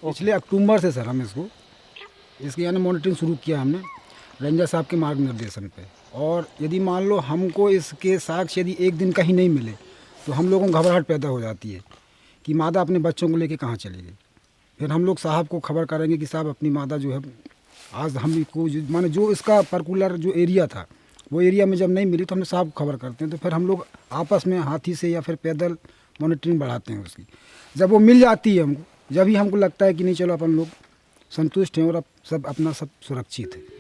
पिछले अक्टूबर से सर हम इसकी यानी मॉनिटरिंग शुरू किया हमने रेंजर साहब के मार्गनिर्देशन पे। और यदि मान लो हमको इसके साक्ष्य यदि एक दिन का ही नहीं मिले तो हम लोगों को घबराहट पैदा हो जाती है कि मादा अपने बच्चों को लेके कहाँ चली गई। फिर हम लोग साहब को खबर करेंगे कि साहब अपनी मादा जो है आज हम को माने जो इसका पर्कुलर जो एरिया था वो एरिया में जब नहीं मिली तो हमने साहब को खबर करते हैं। तो फिर हम लोग आपस में हाथी से या फिर पैदल मॉनिटरिंग बढ़ाते हैं उसकी। जब वो मिल जाती है हमको, जब ही हमको लगता है कि नहीं चलो अपन लोग संतुष्ट हैं और अब सब अपना सब सुरक्षित है।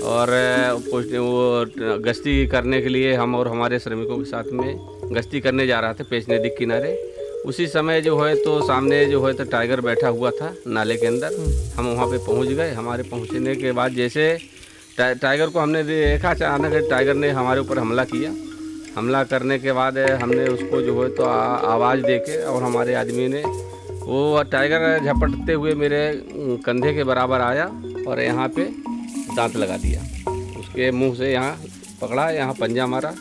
और वो गश्ती करने के लिए हम और हमारे श्रमिकों के साथ में गश्ती करने जा रहा था पेच नदी किनारे। उसी समय जो है तो सामने जो है तो टाइगर बैठा हुआ था नाले के अंदर। हम वहाँ पे पहुँच गए। हमारे पहुँचने के बाद जैसे टाइगर को हमने देखा, अचानक टाइगर ने हमारे ऊपर हमला किया। हमला करने के बाद हमने उसको जो है तो आवाज़ दे के और हमारे आदमी ने वो टाइगर झपटते हुए मेरे कंधे के बराबर आया और यहाँ पे दांत लगा दिया। उसके मुंह से यहाँ पकड़ा, यहाँ पंजा मारा।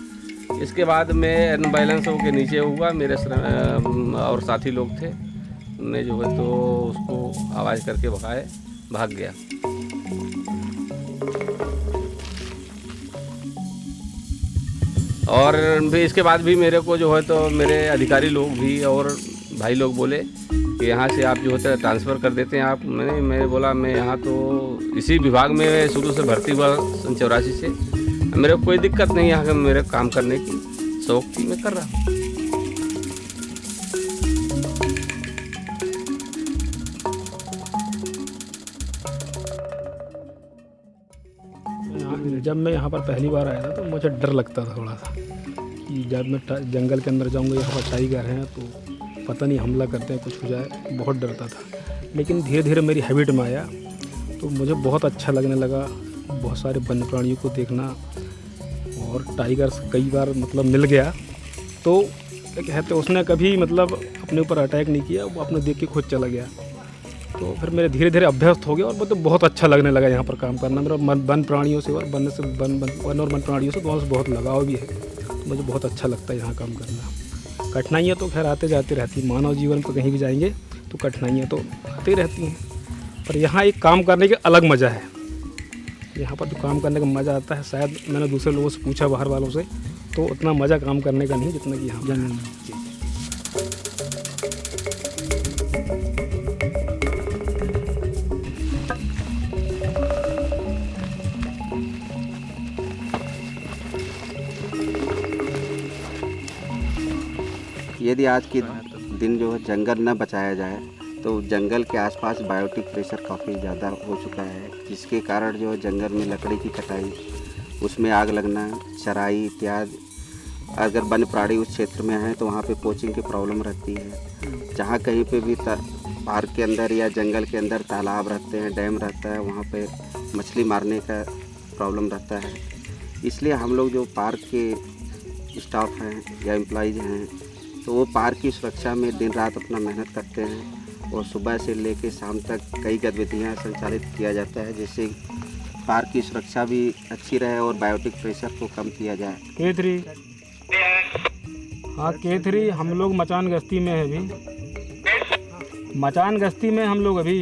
इसके बाद मैं अनबैलेंस होकर नीचे हुआ। मेरे और साथी लोग थे, उन्होंने जो है तो उसको आवाज़ करके भाग गया। और भी इसके बाद भी मेरे को जो है तो मेरे अधिकारी लोग भी और भाई लोग बोले कि यहाँ से आप जो होता है ट्रांसफ़र कर देते हैं आप। मैंने बोला मैं यहाँ तो इसी विभाग में शुरू से भर्ती हुआ 84 से, मेरे को कोई दिक्कत नहीं है मेरे काम करने की, शौक की मैं कर रहा हूँ। जब मैं यहाँ पर पहली बार आया था तो मुझे डर लगता था थोड़ा सा कि जब मैं जंगल के अंदर जाऊँगा, यहाँ पर टाइगर हैं तो पता नहीं हमला करते हैं, कुछ हो जाए, बहुत डरता था। लेकिन धीरे धीरे मेरी हैबिट में आया तो मुझे बहुत अच्छा लगने लगा बहुत सारे वन्य प्राणियों को देखना। और टाइगर कई बार मतलब मिल गया तो क्या कहते हैं, उसने कभी मतलब अपने ऊपर अटैक नहीं किया, वो अपने देख के खुद चला गया। तो फिर मेरे धीरे धीरे अभ्यस्त हो गया और मुझे बहुत अच्छा लगने लगा यहाँ पर काम करना। मेरा वन प्राणियों से और वन और वन प्राणियों से दोनों से बहुत लगाव भी है, तो मुझे बहुत अच्छा लगता है यहाँ काम करना। कठिनाइयाँ तो खैर आते जाते रहती, मानव जीवन पर कहीं भी जाएंगे तो कठिनाइयाँ तो आती रहती हैं, पर यहाँ एक काम करने का अलग मज़ा है। यहाँ पर जो काम करने का मज़ा आता है, शायद मैंने दूसरे लोगों से पूछा, बाहर वालों से, तो उतना मज़ा काम करने का नहीं जितना कि यहाँ जंगल में। यदि आज के दिन जो है जंगल न बचाया जाए तो जंगल के आसपास बायोटिक प्रेशर काफ़ी ज़्यादा हो चुका है, जिसके कारण जो है जंगल में लकड़ी की कटाई, उसमें आग लगना, चराई इत्यादि। अगर वन्य प्राणी उस क्षेत्र में हैं तो वहाँ पे पोचिंग की प्रॉब्लम रहती है। जहाँ कहीं पे भी पार्क के अंदर या जंगल के अंदर तालाब रहते हैं, डैम रहता है, वहाँ पे मछली मारने का प्रॉब्लम रहता है। इसलिए हम लोग जो पार्क के स्टाफ हैं या एम्प्लॉइज़ हैं तो वो पार्क की सुरक्षा में दिन रात अपना मेहनत करते हैं और सुबह से लेकर शाम तक कई गतिविधियाँ संचालित किया जाता है, जिससे पार्क की सुरक्षा भी अच्छी रहे और बायोटिक प्रेशर को कम किया जाए। K3 हाँ K3 हम लोग मचान गश्ती में है अभी, मचान गश्ती में हम लोग अभी।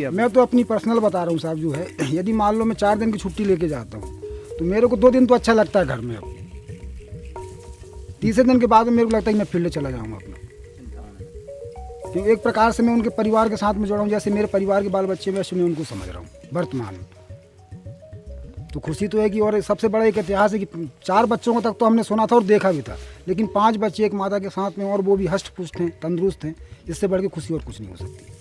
मैं तो अपनी पर्सनल बता रहा हूँ साहब, जो है यदि मान लो मैं 4 दिन की छुट्टी लेके जाता हूँ तो मेरे को 2 दिन तो अच्छा लगता है घर में। अब तीसरे दिन के बाद में मेरे को लगता है कि मैं फील्ड चला जाऊँगा अपना, क्योंकि एक प्रकार से मैं उनके परिवार के साथ में जुड़ा हूँ। जैसे मेरे परिवार के बाल बच्चे, वैसे मैं उनको समझ रहा हूँ वर्तमान में। तो खुशी तो है कि, और सबसे बड़ा एक इतिहास है कि 4 बच्चों को तक तो हमने सुना था और देखा भी था, लेकिन 5 बच्चे एक माता के साथ में, और वो भी हष्ट पुष्ट हैं, तंदुरुस्त हैं। इससे बढ़ के खुशी और कुछ नहीं हो सकती।